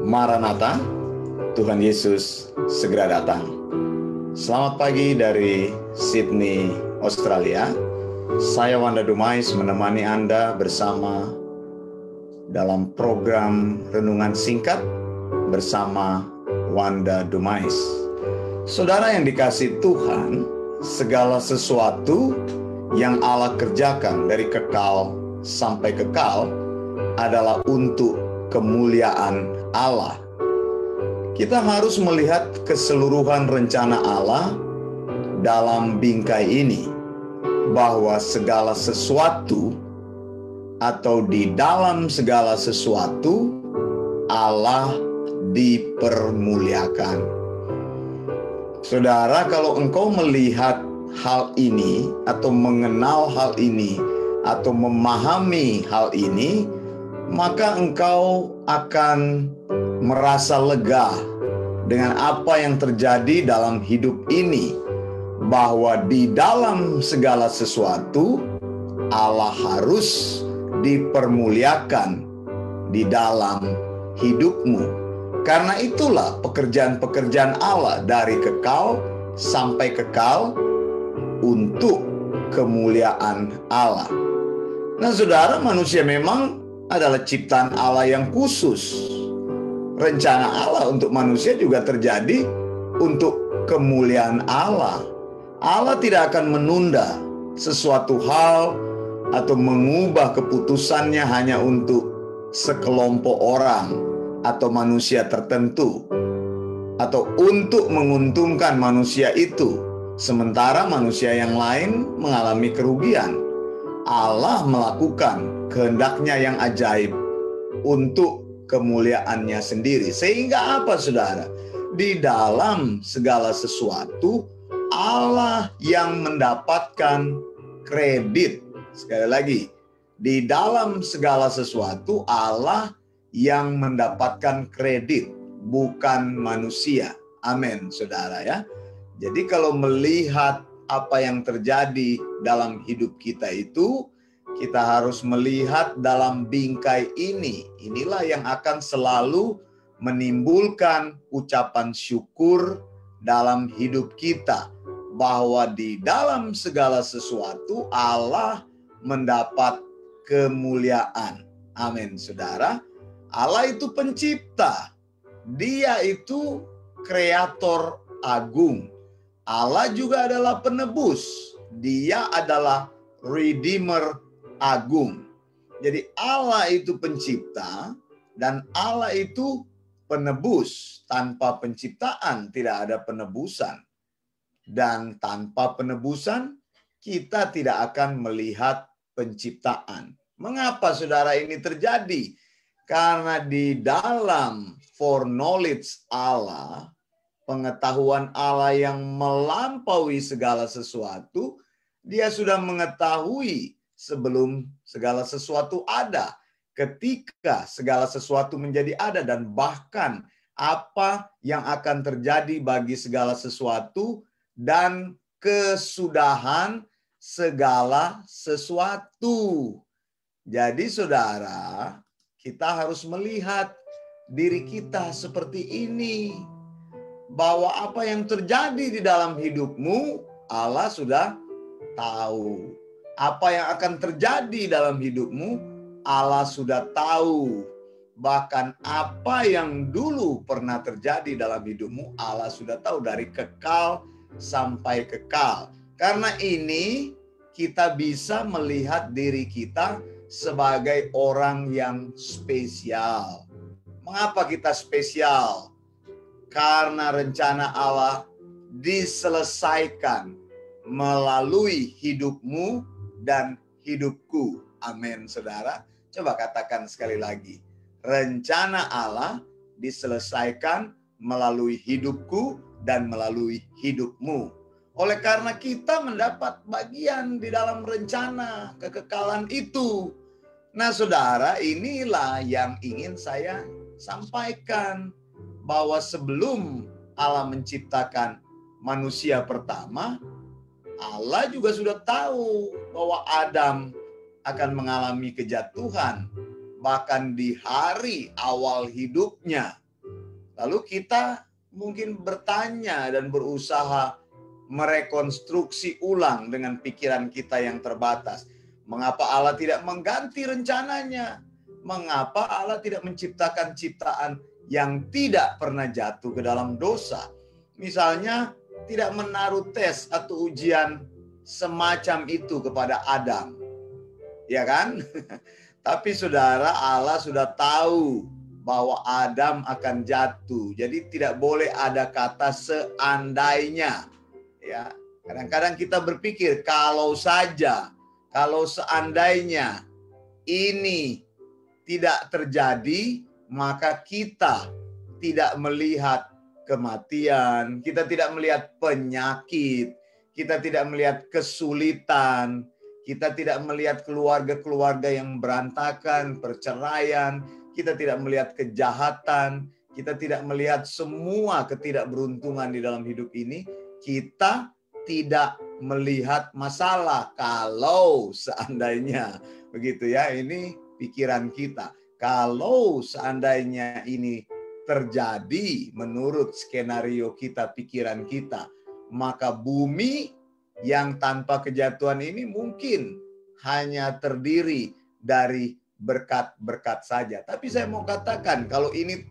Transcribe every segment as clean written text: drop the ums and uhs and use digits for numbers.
Maranatha, Tuhan Yesus segera datang. Selamat pagi dari Sydney, Australia. Saya Wanda Dumais menemani Anda bersama dalam program Renungan Singkat bersama Wanda Dumais. Saudara yang dikasihi Tuhan, segala sesuatu yang Allah kerjakan dari kekal sampai kekal adalah untuk kemuliaan Allah. Kita harus melihat keseluruhan rencana Allah dalam bingkai ini, bahwa segala sesuatu atau di dalam segala sesuatu Allah dipermuliakan. Saudara, kalau engkau melihat hal ini atau mengenal hal ini atau memahami hal ini, maka engkau akan merasa lega dengan apa yang terjadi dalam hidup ini, bahwa di dalam segala sesuatu Allah harus dipermuliakan di dalam hidupmu. Karena itulah pekerjaan-pekerjaan Allah dari kekal sampai kekal untuk kemuliaan Allah. Nah, saudara, manusia memang adalah ciptaan Allah yang khusus. Rencana Allah untuk manusia juga terjadi untuk kemuliaan Allah. Allah tidak akan menunda sesuatu hal atau mengubah keputusannya hanya untuk sekelompok orang atau manusia tertentu, atau untuk menguntungkan manusia itu, sementara manusia yang lain mengalami kerugian. Allah melakukan kehendaknya yang ajaib untuk kemuliaannya sendiri. Sehingga apa, saudara? Di dalam segala sesuatu Allah yang mendapatkan kredit. Sekali lagi, di dalam segala sesuatu Allah yang mendapatkan kredit, bukan manusia. Amin, saudara ya. Jadi kalau melihat apa yang terjadi dalam hidup kita itu, kita harus melihat dalam bingkai ini. Inilah yang akan selalu menimbulkan ucapan syukur dalam hidup kita, bahwa di dalam segala sesuatu Allah mendapat kemuliaan. Amin, saudara. Allah itu pencipta. Dia itu kreator agung. Allah juga adalah penebus. Dia adalah redeemer agung. Jadi Allah itu pencipta dan Allah itu penebus. Tanpa penciptaan tidak ada penebusan. Dan tanpa penebusan kita tidak akan melihat penciptaan. Mengapa, saudara, ini terjadi? Karena di dalam foreknowledge Allah, pengetahuan Allah yang melampaui segala sesuatu, Dia sudah mengetahui sebelum segala sesuatu ada, ketika segala sesuatu menjadi ada, dan bahkan apa yang akan terjadi bagi segala sesuatu dan kesudahan segala sesuatu. Jadi, saudara, kita harus melihat diri kita seperti ini, bahwa apa yang terjadi di dalam hidupmu Allah sudah tahu. Apa yang akan terjadi dalam hidupmu Allah sudah tahu. Bahkan apa yang dulu pernah terjadi dalam hidupmu Allah sudah tahu dari kekal sampai kekal. Karena ini kita bisa melihat diri kita sebagai orang yang spesial. Mengapa kita spesial? Karena rencana Allah diselesaikan melalui hidupmu dan hidupku. Amin, saudara. Coba katakan sekali lagi. Rencana Allah diselesaikan melalui hidupku dan melalui hidupmu. Oleh karena kita mendapat bagian di dalam rencana kekekalan itu. Nah, saudara, inilah yang ingin saya sampaikan, bahwa sebelum Allah menciptakan manusia pertama, Allah juga sudah tahu bahwa Adam akan mengalami kejatuhan. Bahkan di hari awal hidupnya, Lalu kita mungkin bertanya dan berusaha merekonstruksi ulang dengan pikiran kita yang terbatas. Mengapa Allah tidak mengganti rencananya? Mengapa Allah tidak menciptakan ciptaan yang tidak pernah jatuh ke dalam dosa? Misalnya, tidak menaruh tes atau ujian semacam itu kepada Adam. Ya kan? Tapi saudara, Allah sudah tahu bahwa Adam akan jatuh. Jadi tidak boleh ada kata seandainya. Ya, kadang-kadang kita berpikir kalau saja, kalau seandainya ini tidak terjadi, maka kita tidak melihat kematian, kita tidak melihat penyakit, kita tidak melihat kesulitan, kita tidak melihat keluarga-keluarga yang berantakan, perceraian, kita tidak melihat kejahatan, kita tidak melihat semua ketidakberuntungan di dalam hidup ini. Kita tidak melihat masalah kalau seandainya begitu ya. Ini pikiran kita. Kalau seandainya ini terjadi menurut skenario kita, pikiran kita, maka bumi yang tanpa kejatuhan ini mungkin hanya terdiri dari berkat-berkat saja. Tapi saya mau katakan, kalau ini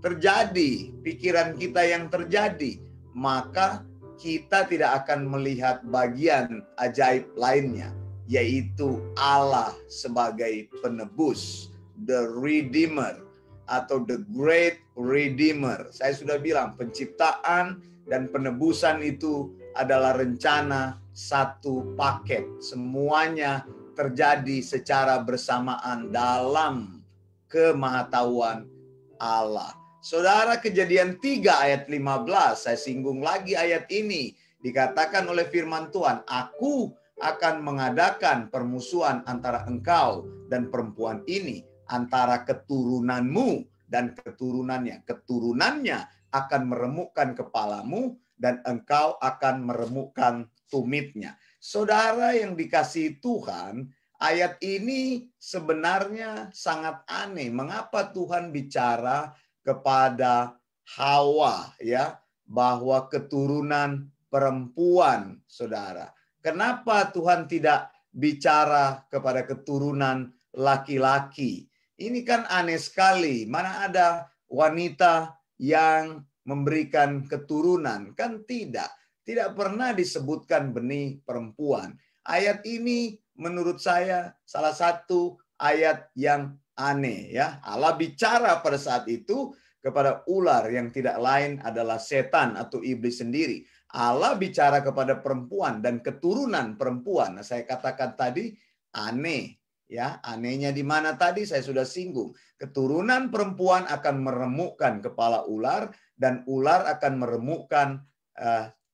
terjadi, pikiran kita yang terjadi, maka kita tidak akan melihat bagian ajaib lainnya, yaitu Allah sebagai penebus, the Redeemer atau the Great Redeemer. Saya sudah bilang, penciptaan dan penebusan itu adalah rencana satu paket. Semuanya terjadi secara bersamaan dalam kemahatauan Allah. Saudara, Kejadian 3 ayat 15, saya singgung lagi ayat ini. Dikatakan oleh firman Tuhan, aku akan mengadakan permusuhan antara engkau dan perempuan ini, antara keturunanmu dan keturunannya. Keturunannya akan meremukkan kepalamu dan engkau akan meremukkan tumitnya. Saudara yang dikasihi Tuhan, ayat ini sebenarnya sangat aneh. Mengapa Tuhan bicara kepada Hawa, ya, bahwa keturunan perempuan, saudara? Kenapa Tuhan tidak bicara kepada keturunan laki-laki? Ini kan aneh sekali. Mana ada wanita yang memberikan keturunan? Kan tidak. Tidak pernah disebutkan benih perempuan. Ayat ini menurut saya salah satu ayat yang aneh, ya. Allah bicara pada saat itu kepada ular yang tidak lain adalah setan atau iblis sendiri. Allah bicara kepada perempuan dan keturunan perempuan. Nah, saya katakan tadi aneh, ya. Anehnya di mana tadi saya sudah singgung. Keturunan perempuan akan meremukkan kepala ular dan ular akan meremukkan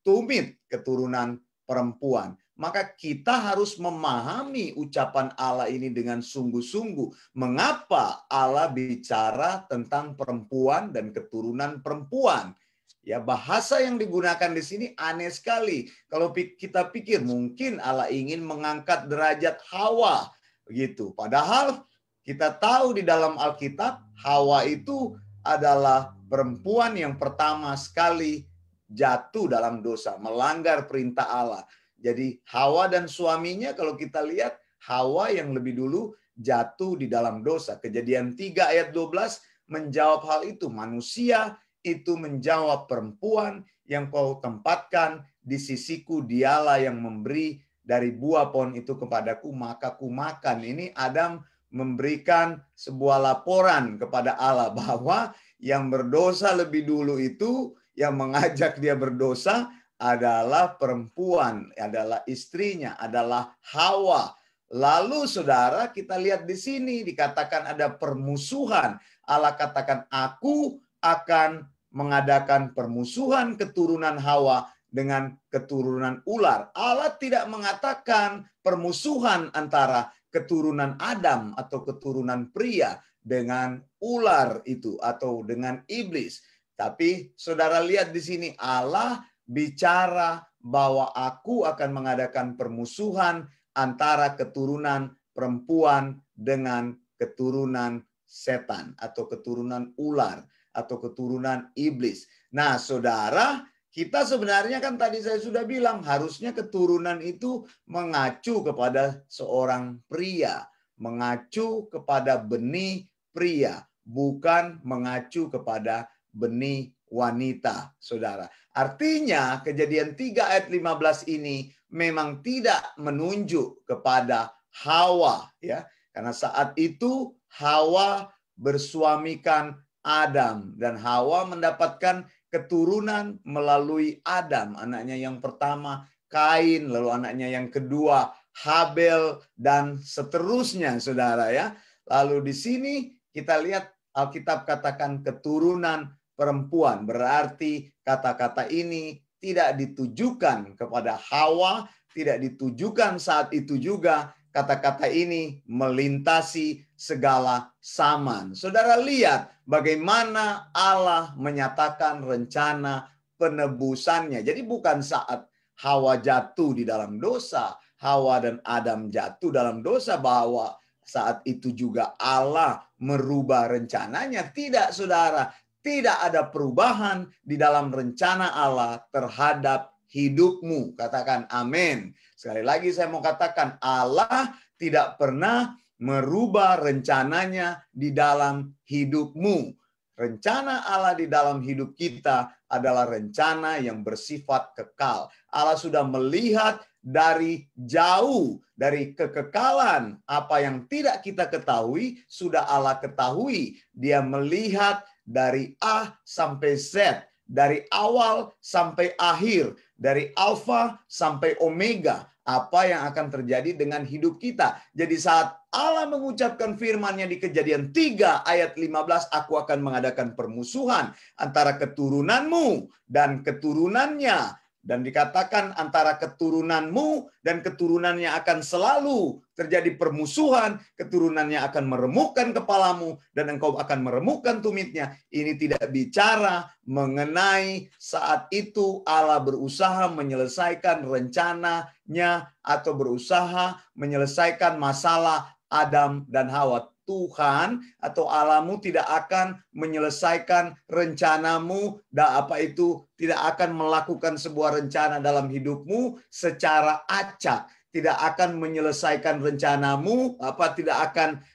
tumit keturunan perempuan. Maka kita harus memahami ucapan Allah ini dengan sungguh-sungguh. Mengapa Allah bicara tentang perempuan dan keturunan perempuan? Ya, bahasa yang digunakan di sini aneh sekali. Kalau kita pikir mungkin Allah ingin mengangkat derajat Hawa, begitu. Padahal kita tahu di dalam Alkitab Hawa itu adalah perempuan yang pertama sekali jatuh dalam dosa, melanggar perintah Allah. Jadi Hawa dan suaminya, kalau kita lihat, Hawa yang lebih dulu jatuh di dalam dosa. Kejadian 3 ayat 12 menjawab hal itu. Manusia itu menjawab, perempuan yang kau tempatkan di sisiku, dialah yang memberi dari buah pohon itu kepadaku, maka ku makan. Ini Adam memberikan sebuah laporan kepada Allah bahwa yang berdosa lebih dulu itu, yang mengajak dia berdosa adalah perempuan, adalah istrinya, adalah Hawa. Lalu saudara, kita lihat di sini dikatakan ada permusuhan. Allah katakan, aku akan mengadakan permusuhan keturunan Hawa dengan keturunan ular. Allah tidak mengatakan permusuhan antara keturunan Adam atau keturunan pria dengan ular itu atau dengan iblis. Tapi saudara lihat di sini Allah bicara bahwa aku akan mengadakan permusuhan antara keturunan perempuan dengan keturunan setan atau keturunan ular atau keturunan iblis. Nah, saudara, kita sebenarnya kan tadi saya sudah bilang harusnya keturunan itu mengacu kepada seorang pria, mengacu kepada benih pria, bukan mengacu kepada benih wanita, saudara. Artinya Kejadian 3 ayat 15 ini memang tidak menunjuk kepada Hawa, ya. Karena saat itu Hawa bersuamikan Adam dan Hawa mendapatkan keturunan melalui Adam, anaknya yang pertama Kain, lalu anaknya yang kedua Habel, dan seterusnya, saudara, ya. Lalu di sini kita lihat Alkitab katakan keturunan perempuan, berarti kata-kata ini tidak ditujukan kepada Hawa, tidak ditujukan saat itu juga. Kata-kata ini melintasi segala zaman. Saudara lihat bagaimana Allah menyatakan rencana penebusannya. Jadi bukan saat Hawa jatuh di dalam dosa, Hawa dan Adam jatuh dalam dosa, bahwa saat itu juga Allah merubah rencananya. Tidak, saudara. Tidak ada perubahan di dalam rencana Allah terhadap hidupmu. Katakan amin. Sekali lagi saya mau katakan, Allah tidak pernah merubah rencananya di dalam hidupmu. Rencana Allah di dalam hidup kita adalah rencana yang bersifat kekal. Allah sudah melihat dari jauh, dari kekekalan. Apa yang tidak kita ketahui, sudah Allah ketahui. Dia melihat dari A sampai Z, dari awal sampai akhir, dari alfa sampai omega, apa yang akan terjadi dengan hidup kita. Jadi saat Allah mengucapkan firman-Nya di Kejadian 3 ayat 15, aku akan mengadakan permusuhan antara keturunanmu dan keturunannya. Dan dikatakan antara keturunanmu dan keturunannya akan selalu terjadi permusuhan. Keturunannya akan meremukkan kepalamu dan engkau akan meremukkan tumitnya. Ini tidak bicara mengenai saat itu Allah berusaha menyelesaikan rencananya atau berusaha menyelesaikan masalah Adam dan Hawa. Tuhan atau Allahmu tidak akan menyelesaikan rencanamu, tidak akan melakukan sebuah rencana dalam hidupmu secara acak, tidak akan menyelesaikan rencanamu, tidak akan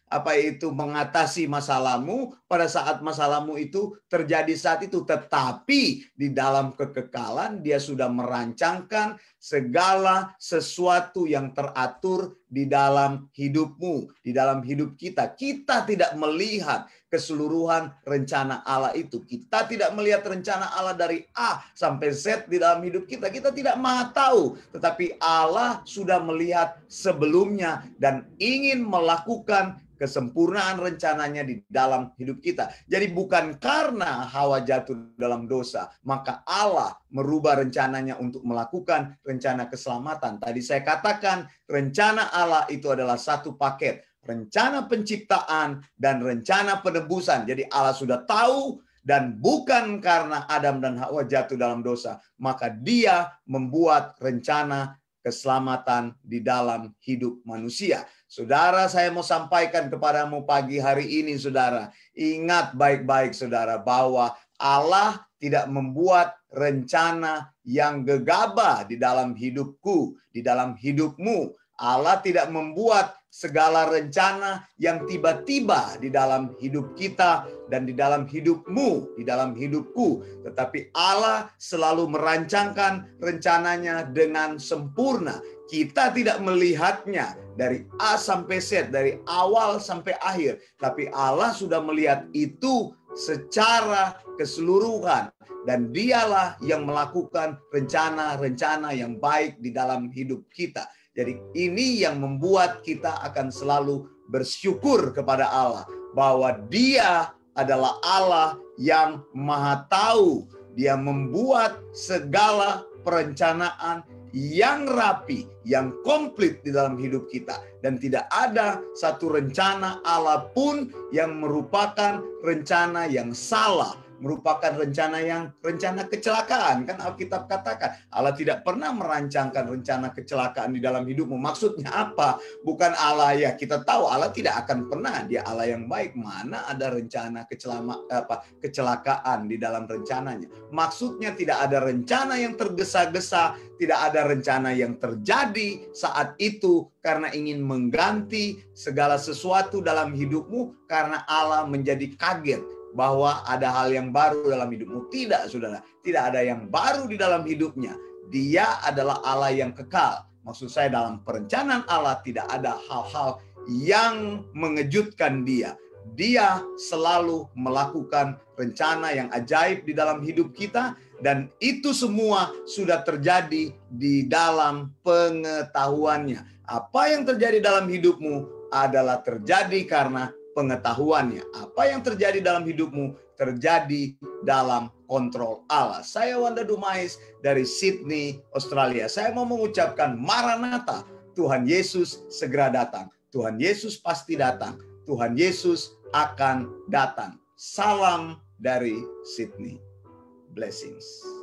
mengatasi masalahmu pada saat masalahmu itu terjadi saat itu, tetapi di dalam kekekalan dia sudah merancangkan segala sesuatu yang teratur di dalam hidupmu, di dalam hidup kita. Kita tidak melihat keseluruhan rencana Allah itu. Kita tidak melihat rencana Allah dari A sampai Z di dalam hidup kita. Kita tidak maha tahu, tetapi Allah sudah melihat sebelumnya dan ingin melakukan kesempurnaan rencananya di dalam hidup kita. Jadi bukan karena Hawa jatuh dalam dosa, maka Allah merubah rencananya untuk melakukan rencana keselamatan. Tadi saya katakan rencana Allah itu adalah satu paket. Rencana penciptaan dan rencana penebusan. Jadi Allah sudah tahu, dan bukan karena Adam dan Hawa jatuh dalam dosa, maka Dia membuat rencana keselamatan di dalam hidup manusia. Saudara, saya mau sampaikan kepadamu pagi hari ini, saudara. Ingat baik-baik, saudara, bahwa Allah tidak membuat rencana yang gegabah di dalam hidupku, di dalam hidupmu. Allah tidak membuat segala rencana yang tiba-tiba di dalam hidup kita dan di dalam hidupmu, di dalam hidupku. Tetapi Allah selalu merancangkan rencananya dengan sempurna. Kita tidak melihatnya dari A sampai Z, dari awal sampai akhir. Tapi Allah sudah melihat itu secara keseluruhan. Dan Dialah yang melakukan rencana-rencana yang baik di dalam hidup kita. Jadi ini yang membuat kita akan selalu bersyukur kepada Allah. Bahwa Dia adalah Allah yang maha tahu. Dia membuat segala perencanaan yang rapi, yang komplit di dalam hidup kita. Dan tidak ada satu rencana Allah pun yang merupakan rencana yang salah, merupakan rencana kecelakaan. Kan Alkitab katakan Allah tidak pernah merancangkan rencana kecelakaan di dalam hidupmu. Maksudnya apa? Bukan Allah, ya kita tahu Allah tidak akan pernah, dia Allah yang baik. Mana ada rencana kecelakaan di dalam rencananya. Maksudnya tidak ada rencana yang tergesa-gesa, tidak ada rencana yang terjadi saat itu karena ingin mengganti segala sesuatu dalam hidupmu karena Allah menjadi kaget bahwa ada hal yang baru dalam hidupmu. Tidak, saudara. Tidak ada yang baru di dalam hidupnya. Dia adalah Allah yang kekal. Maksud saya dalam perencanaan Allah tidak ada hal-hal yang mengejutkan dia. Dia selalu melakukan rencana yang ajaib di dalam hidup kita. Dan itu semua sudah terjadi di dalam pengetahuannya. Apa yang terjadi dalam hidupmu adalah terjadi karena pengetahuannya. Apa yang terjadi dalam hidupmu terjadi dalam kontrol Allah. Saya Wanda Dumais dari Sydney, Australia. Saya mau mengucapkan Maranatha. Tuhan Yesus segera datang. Tuhan Yesus pasti datang. Tuhan Yesus akan datang. Salam dari Sydney. Blessings.